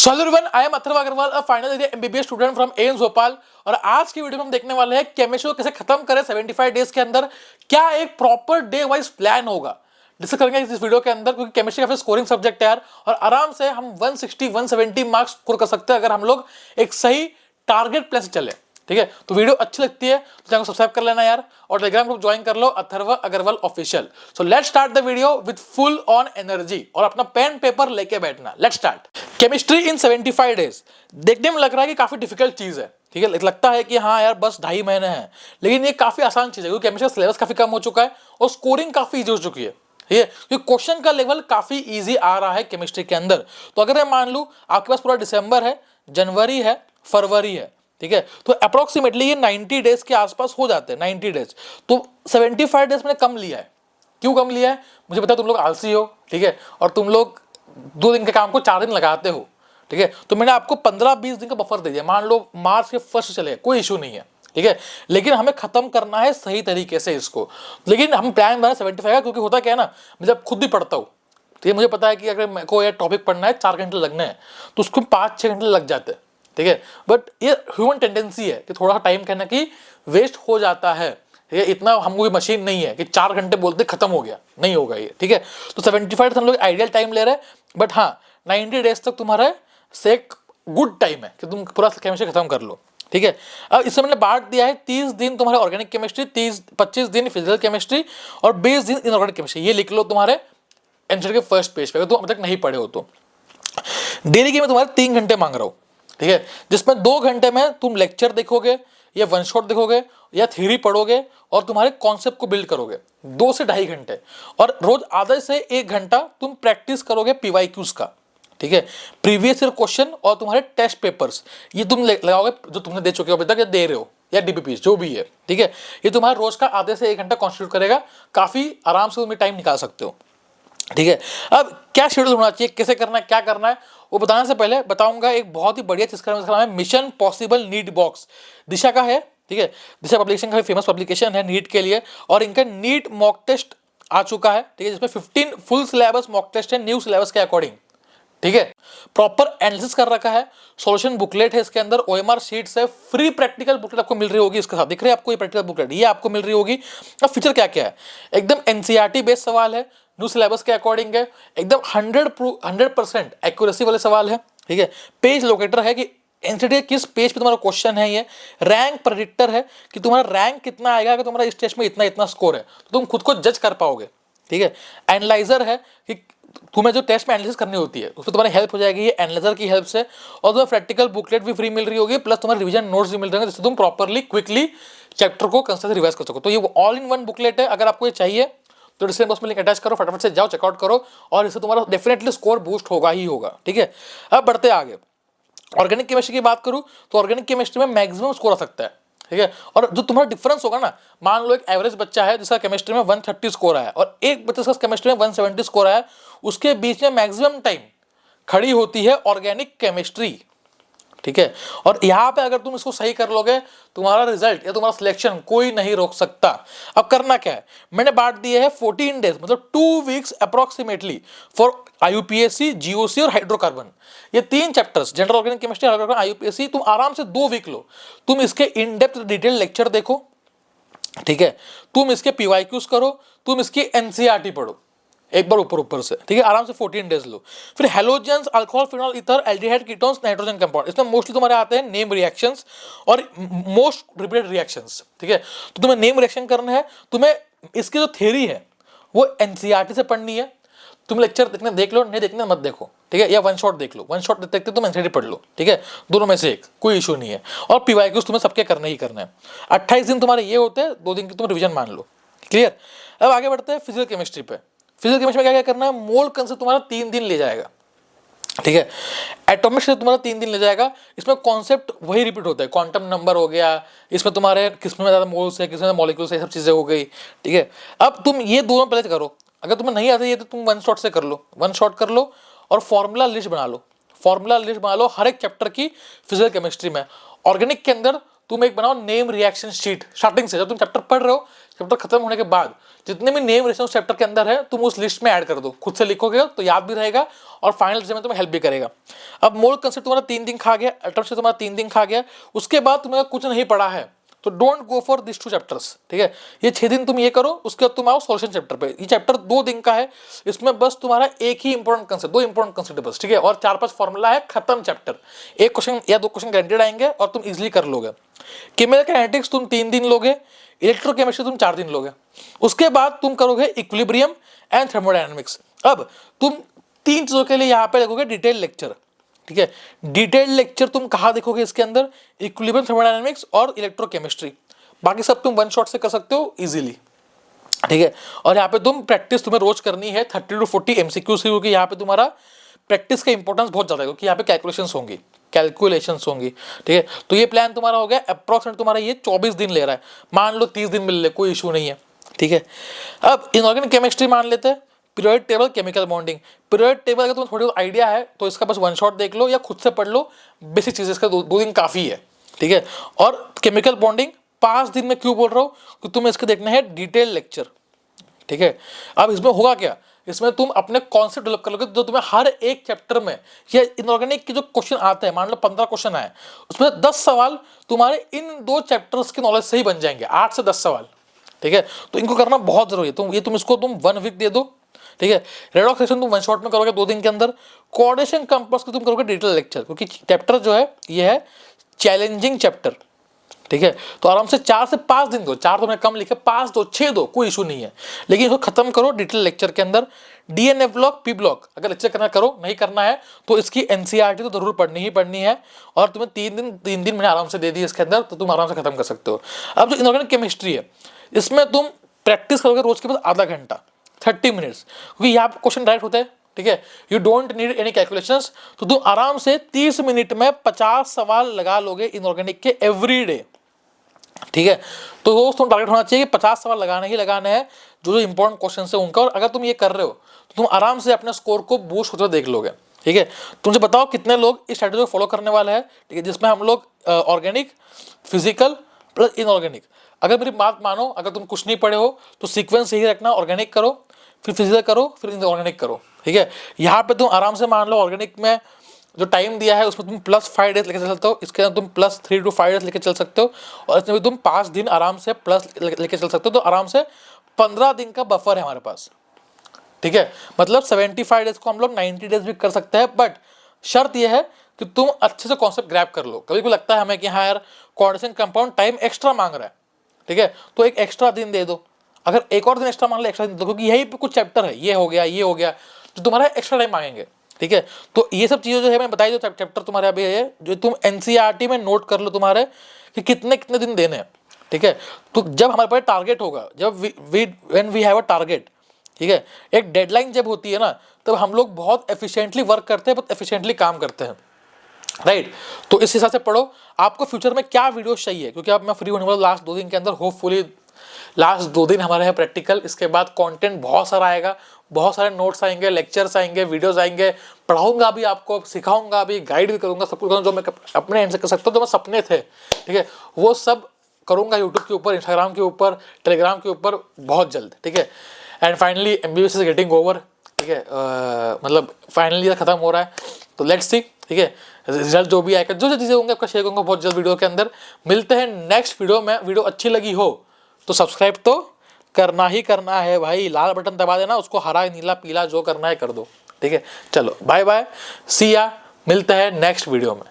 So hello everyone, I am Atharva Agarwal, a final year MBBS student from AIIMS Bhopal. और आज की video में हम देखने वाले हैं केमिस्ट्री को कैसे खत्म करें 75 डेज के अंदर। क्या एक प्रॉपर डे वाइज प्लान होगा, डिस्कस करेंगे इस वीडियो के अंदर, क्योंकि केमिस्ट्री काफी स्कोरिंग सब्जेक्ट है यार। और आराम से हम 160 170 मार्क्स स्कोर कर सकते हैं अगर हम लोग एक सही टारगेट प्लान से चले। ठीक है, तो वीडियो अच्छी लगती है तो चैनल को सब्सक्राइब कर लेना यार, और टेलीग्राम ग्रुप ज्वाइन कर लो, Atharva Agrawal official. So let's start the video with full on energy, और अपना पेन पेपर लेके बैठना। Let's start. Chemistry in 75 days देखने में लग रहा है कि काफी डिफिकल्ट चीज है। ठीक है, लगता है कि हाँ यार बस 2.5 महीने हैं, लेकिन ये काफी आसान चीज है क्योंकि केमिस्ट्री का सिलेबस काफी कम हो चुका है और स्कोरिंग काफी इजी हो चुकी है। ये क्योंकि क्वेश्चन का लेवल काफी इजी आ रहा है केमिस्ट्री के अंदर। तो अगर मैं मान लूं आपके पास पूरा दिसंबर है, जनवरी है, फरवरी है, ठीक है, तो अप्रोक्सीमेटली ये 90 डेज के आसपास हो जाते हैं। 90 डेज तो 75 डेज मैंने कम लिया है। क्यों कम लिया है मुझे पता है, तुम लोग आलसी हो, ठीक है, और तुम लोग 2 दिन के काम को 4 दिन लगाते हो। ठीक है, तो मैंने आपको 15-20 दिन का बफर दे दिया। मान लो मार्च के फर्स्ट चले, कोई इशू नहीं है, ठीक है, लेकिन हमें खत्म करना है सही तरीके से इसको। लेकिन हम प्लान बना 75 का, क्योंकि होता क्या है ना, मैं जब खुद भी पढ़ता हूँ तो ये मुझे पता है कि अगर मेरे को ये टॉपिक पढ़ना है 4 घंटे लगने हैं तो उसको 5-6 घंटे लग जाते हैं। ठीक है, बट ये ह्यूमन टेंडेंसी है कि थोड़ा सा टाइम कहना कि वेस्ट हो जाता है। ये इतना हम कोई मशीन नहीं है कि 4 घंटे बोलते खत्म हो गया, नहीं होगा ये। ठीक है, तो 75 हम लोग आइडियल टाइम ले रहे हैं, बट हाँ 90 डेज तक तुम्हारा से एक गुड टाइम है कि तुम पूरा केमिस्ट्री खत्म कर लो। ठीक है, अब इसमें मैंने बांट दिया है 30 दिन तुम्हारे ऑर्गेनिक केमिस्ट्री, 25 दिन फिजिकल केमिस्ट्री और 20 दिन इनऑर्गेनिक केमिस्ट्री। ये लिख लो तुम्हारे आंसर के फर्स्ट पेज पे, अगर तुम अब तक नहीं पढ़े हो तो। डेली के मैं तुम्हारे 3 घंटे मांग रहा हूँ, ठीक है, जिसमें 2 घंटे में तुम लेक्चर देखोगे या वन शॉट देखोगे या थ्योरी पढ़ोगे और तुम्हारे कॉन्सेप्ट को बिल्ड करोगे। 2 से 2.5 घंटे, और रोज आधे से 1 घंटा तुम प्रैक्टिस करोगे पीवाईक्यूज का। ठीक है, प्रीवियस ईयर क्वेश्चन और तुम्हारे टेस्ट पेपर्स ये तुम लगाओगे जो तुमने दे चुके हो अभी तक या दे रहे हो, या डीपीपी जो भी है। ठीक है, ये तुम्हारा रोज का आधे से 1 घंटा कॉन्स्टिट्यूट करेगा। काफी आराम से तुम्हें टाइम निकाल सकते हो। ठीक है, अब क्या शेड्यूल होना चाहिए, कैसे करना है, क्या करना है, वो बताने से पहले बताऊंगा एक बहुत ही बढ़िया चीज का नाम है मिशन पॉसिबल नीट बॉक्स। दिशा का है, ठीक है, दिशा पब्लिकेशन का फेमस पब्लिकेशन है नीट के लिए, और इनका नीट मॉक टेस्ट आ चुका है। ठीक है, जिसमें 15 फुल सिलेबस मॉक टेस्ट है न्यू सिलेबस के अकॉर्डिंग। ठीक है, प्रॉपर एनालिसिस कर रखा है, सॉल्यूशन बुकलेट है इसके अंदर, ओएमआर शीट्स है, फ्री प्रैक्टिकल बुकलेट आपको मिल रही होगी इसके साथ। दिख रही है आपको ये प्रैक्टिकल बुकलेट, ये आपको मिल रही होगी। अब फीचर क्या क्या है, एकदम एनसीईआरटी बेस्ड सवाल है, न्यू सिलेबस के अकॉर्डिंग है, एकदम 100% एक्यूरेसी वाले सवाल है। ठीक है, पेज लोकेटर है कि एनसीईआरटी किस पेज पे तुम्हारा क्वेश्चन है, ये रैंक प्रेडिक्टर है कि तुम्हारा रैंक कितना आएगा अगर तुम्हारा इस टेस्ट में इतना इतना स्कोर है, तो तुम खुद को जज कर पाओगे। ठीक है, एनालाइजर है कि तुम्हें जो टेस्ट में एनालिसिस करनी होती है उसमें तुम्हारी हेल्प हो जाएगी ये एनालाइजर की हेल्प से, और तुम्हें प्रैक्टिकल बुकलेट भी फ्री मिल रही होगी, प्लस तुम्हारे रिवीजन नोट्स भी मिल रहे हैं जिससे तुम प्रॉपर्ली क्विकली चैप्टर को कंसिस्टेंटली रिवाइज कर सको। तो ये ऑल इन वन बुकलेट है। अगर आपको ये चाहिए तो डिस्क्रिप्शन बॉक्स में लिंक अटैच करो, फटाफट से जाओ चेकआउट करो, और इससे तुम्हारा डेफिनेटली स्कोर बूस्ट होगा ही होगा। ठीक है, अब बढ़ते आगे। ऑर्गेनिक केमिस्ट्री की बात करूं तो ऑर्गेनिक केमिस्ट्री में मैक्सिमम स्कोर आ सकता है। ठीक है, और जो तुम्हारा डिफरेंस होगा ना, मान लो एक एवरेज बच्चा है जिसका केमिस्ट्री में 130 स्कोर आया और एक बच्चे का केमिस्ट्री में 170 स्कोर आया, उसके बीच में मैक्सिमम टाइम खड़ी होती है ऑर्गेनिक केमिस्ट्री। ठीक है, और यहां पे अगर तुम इसको सही कर लोगे, तुम्हारा रिजल्ट या तुम्हारा सिलेक्शन कोई नहीं रोक सकता। अब करना क्या है, मैंने बांट दिए है 14 डेज, मतलब 2 वीक्स अप्रोक्सीमेटली फॉर आईयूपीएससी, जीओसी और हाइड्रोकार्बन। ये 3 chapters, general organic chemistry, hydrocarbon, आईयूपीएससी, तुम आराम से 2 वीक लो। तुम इसके इन डेप्थ डिटेल लेक्चर देखो, ठीक है, तुम इसके पीवाईक्यूज करो, तुम इसकी एनसीईआरटी पढ़ो एक बार ऊपर से। ठीक है, आराम से 14 डेज लो। फिर halogens, alcohol, phenol, ether, aldehyde, ketones, nitrogen compound, इसमें मोस्टली तुम्हारे आते हैं नेम रिएक्शंस और मोस्ट रिपीटेड रिएक्शंस। ठीक है, तो तुम्हें नेम रिएक्शन करना है, तुम्हें इसकी जो थ्योरी है वो एनसीईआरटी से पढ़नी है। तुम लेक्चर देखने देख लो, नहीं देखने मत देखो। ठीक है, या वन शॉट देख लो, वन शॉट देखते तुम एनसीईआरटी पढ़ लो। ठीक है, दोनों में से एक, कोई इशू नहीं है। और पीवाईक्यूज तुम्हें सबके करने ही करना है। 28 दिन तुम्हारे ये होते हैं, 2 दिन की तुम रिविजन मान लो। क्लियर, अब आगे बढ़ते हैं फिजिकल केमिस्ट्री पे। फिजिकल केमिस्ट्री में क्या क्या करना है, मोल कंसेप्ट तुम्हारा 3 दिन ले जाएगा। ठीक है, एटॉमिक से तुम्हारा 3 दिन ले जाएगा। इसमें कॉन्सेप्ट वही रिपीट होता है, क्वांटम नंबर हो गया, इसमें तुम्हारे किसमें ज़्यादा मोल्स है, किसमें मॉलिक्यूल्स है, सब चीज़ें हो गई। ठीक है, अब तुम ये दोनों पहले करो। अगर तुम्हें नहीं आता ये तो तुम वन शॉट से कर लो, वन शॉट कर लो और फॉर्मूला लिस्ट बना लो। फॉर्मूला लिस्ट बना लो हर एक चैप्टर की फिजिकल केमिस्ट्री में। ऑर्गेनिक के अंदर तुम एक बनाओ नेम रिएक्शन शीट स्टार्टिंग से, जब तुम चैप्टर पढ़ रहे हो, चैप्टर खत्म होने के बाद जितने भी नेम रिएक्शन उस चैप्टर के अंदर है तुम उस लिस्ट में ऐड कर दो, खुद से लिखोगे तो याद भी रहेगा और फाइनल एग्जाम में तुम्हें हेल्प भी करेगा। अब मोल कंसेप्ट तुम्हारा 3 दिन खा गया, अटेम्प्ट तुम्हारा 3 दिन खा गया, उसके बाद तुम्हें कुछ नहीं पढ़ा है तो don't go for this 2 chapters, ठीक है। ये 6 दिन तुम ये करो, उसके बाद तुम आओ सॉल्यूशन चैप्टर पे। ये चैप्टर 2 दिन का है, इसमें बस तुम्हारा एक ही इंपॉर्टेंट कंसेप्ट, 2 इंपॉर्टेंट कंसेप्ट बस, ठीक है, और 4-5 फॉर्मूला है, खत्म चैप्टर। एक क्वेश्चन या 2 क्वेश्चन गारंटेड आएंगे और तुम इजिली कर लोगे। केमिकल काइनेटिक्स तुम 3 दिन लोगे, इलेक्ट्रोकेमिस्ट्री तुम 4 दिन लोगे, उसके बाद तुम करोगे इक्विलिब्रियम एंड थर्मोडायनामिक्स। अब तुम 3 चीजों के लिए यहाँ पे देखोगे डिटेल लेक्चर, ठीक है। डिटेल लेक्चर तुम कहाँ देखोगे इसके अंदर, इक्विलिब्रियम, थर्मोडायनामिक्स और इलेक्ट्रोकेमिस्ट्री। बाकी सब तुम 1 शॉट से कर सकते हो इजीली, ठीक है। और यहाँ पे तुम प्रैक्टिस तुम्हें रोज करनी है 30 to 40 MCQs, क्योंकि यहाँ पे तुम्हारा प्रैक्टिस का इंपॉर्टेंस बहुत ज्यादा है, क्योंकि यहाँ पे कैलकुलेशंस होंगी, ठीक है। तो ये प्लान तुम्हारा हो गया, अप्रॉक्सीमेट तुम्हारा ये 24 दिन ले रहा है, मान लो 30 दिन मिल ले, कोई इशू नहीं है, ठीक है। अब इनऑर्गेनिक केमिस्ट्री मान लेते हैं, periodic table, chemical bonding. Periodic table अगर तुम्हें थोड़ी बहुत आइडिया है तो इसका बस 1 शॉट देख लो या खुद से पढ़ लो, बेसिक चीजें, इसका 2 दिन काफी है, ठीक है। और केमिकल बॉन्डिंग 5 दिन में क्यों बोल रहा हूँ, कि तुम्हें इसके देखना है डिटेल लेक्चर, ठीक है। अब इसमें होगा क्या, इसमें तुम अपने कॉन्सेप्ट डेवलप कर लोगे, जो तुम्हें हर एक चैप्टर में या इनऑर्गेनिक के जो क्वेश्चन आते हैं, मान लो 15 क्वेश्चन आए, उसमें 10 सवाल तुम्हारे इन 2 चैप्टर्स के नॉलेज से ही बन जाएंगे, 8 से 10 सवाल, ठीक है। तो इनको करना बहुत जरूरी है। तुम इसको 1 वीक दे दो, ठीक है। रेडॉक्स सेक्शन तुम 1 शॉट में करोगे 2 दिन के अंदर। कोऑर्डिनेशन कंपास को तुम करोगे डिटेल लेक्चर, क्योंकि चैप्टर जो है ये है चैलेंजिंग चैप्टर, ठीक है। तो आराम से 4 से 5 दिन दो, 4 तो मैं कम लिखे, 5 दो, 6 दो, कोई इशू नहीं है, लेकिन इसको खत्म करो डिटेल लेक्चर के अंदर। डीएनए ब्लॉक, पी ब्लॉक अगर लेक्चर करना करो, नहीं करना है तो इसकी एनसीईआरटी तो जरूर पढ़नी ही पढ़नी है, और तुम्हें 3 दिन मैंने आराम से दे दी इसके अंदर, तो तुम आराम से खत्म कर सकते हो। अब जो इनऑर्गेनिक केमिस्ट्री है, इसमें तुम प्रैक्टिस करोगे रोज के बाद आधा घंटा, 30 मिनट्स, क्योंकि यहाँ क्वेश्चन डायरेक्ट होता है, ठीक है। You don't need any calculations, तो तुम आराम से 30 मिनट में 50 सवाल लगा लोगे इनऑर्गेनिक के एवरी डे, ठीक है। तो रोज तुम टारगेट होना चाहिए कि 50 सवाल लगाने ही लगाने हैं, जो इंपॉर्टेंट क्वेश्चन है उनका। और अगर तुम ये कर रहे हो तो तुम आराम से अपने स्कोर को बूस्ट होते देख लोगे, ठीक है। तुमसे बताओ कितने लोग इस स्ट्रेटेजी को फॉलो करने वाले हैं, ठीक है, जिसमें हम लोग ऑर्गेनिक, फिजिकल प्लस इनऑर्गेनिक। अगर मेरी बात मानो, अगर तुम कुछ नहीं पढ़े हो तो सीक्वेंस यही रखना, ऑर्गेनिक करो, फिर फिजिकल करो, फिर इनऑर्गेनिक करो, ठीक है। यहाँ पे तुम आराम से मान लो ऑर्गेनिक में जो टाइम दिया है उसमें तुम +5 डेज लेके चल सकते हो, इसके अंदर तुम +3 to 5 डेज लेके चल सकते हो, और इसमें भी तुम 5 दिन आराम से प्लस लेके चल सकते हो। तो आराम से 15 दिन का बफर है हमारे पास, ठीक है। मतलब 75 डेज को हम लोग 90 डेज भी कर सकते हैं, बट शर्त यह है कि तुम अच्छे से कॉन्सेप्ट ग्रैब कर लो। कभी कभी लगता है हमें कि हाँ यार कोऑर्डिनेशन कंपाउंड टाइम एक्स्ट्रा मांग रहा है, ठीक है, तो एक एक्स्ट्रा दिन दे दो। अगर एक और दिन एक्स्ट्रा मांग ले, एक्स्ट्रा दिन दो, क्योंकि यही पे कुछ चैप्टर है, ये हो गया जो तुम्हारा एक्स्ट्रा टाइम मांगेंगे, ठीक है। तो ये सब चीज़ें जो है मैं बताई, जो चैप्टर तुम्हारे अभी है, जो तुम एनसीईआरटी में नोट कर लो तुम्हारे कि कितने कितने दिन देने हैं, ठीक है। तो जब हमारे पास टारगेट होगा, जब when we have a target, ठीक है, एक डेडलाइन जब होती है ना, तब हम लोग बहुत एफिशिएंटली वर्क करते हैं, बहुत एफिशिएंटली काम करते हैं, राइट। तो इस हिसाब से पढ़ो। आपको फ्यूचर में क्या वीडियोस चाहिए, क्योंकि अब मैं फ्री होने वाला लास्ट 2 दिन के अंदर, होपफुली लास्ट 2 दिन हमारे हैं प्रैक्टिकल, इसके बाद कंटेंट बहुत सारा आएगा, बहुत सारे नोट्स आएंगे, लेक्चर्स आएंगे, वीडियोस आएंगे, पढ़ाऊंगा भी आपको, सिखाऊंगा भी, गाइड भी करूंगा, सब कुछ करूँगा जो मैं अपने एंड से कर सकता हूँ, जो मैं सपने थे, ठीक है, वो सब करूँगा यूट्यूब के ऊपर, इंस्टाग्राम के ऊपर, टेलीग्राम के ऊपर बहुत जल्द, ठीक है। And finally MBBS is getting over, ठीक है, मतलब फाइनली खत्म हो रहा है, तो लेट्स सी, ठीक है, रिजल्ट जो भी आएगा, जो जो चीज़ें होंगे आपका शेयर करूँगा बहुत जल्द वीडियो के अंदर। मिलते हैं नेक्स्ट वीडियो में। वीडियो अच्छी लगी हो तो सब्सक्राइब तो करना ही करना है भाई, लाल बटन दबा देना, उसको हरा नीला पीला जो करना है कर दो, ठीक है। चलो बाय बाय, सी या, मिलते हैं नेक्स्ट वीडियो में।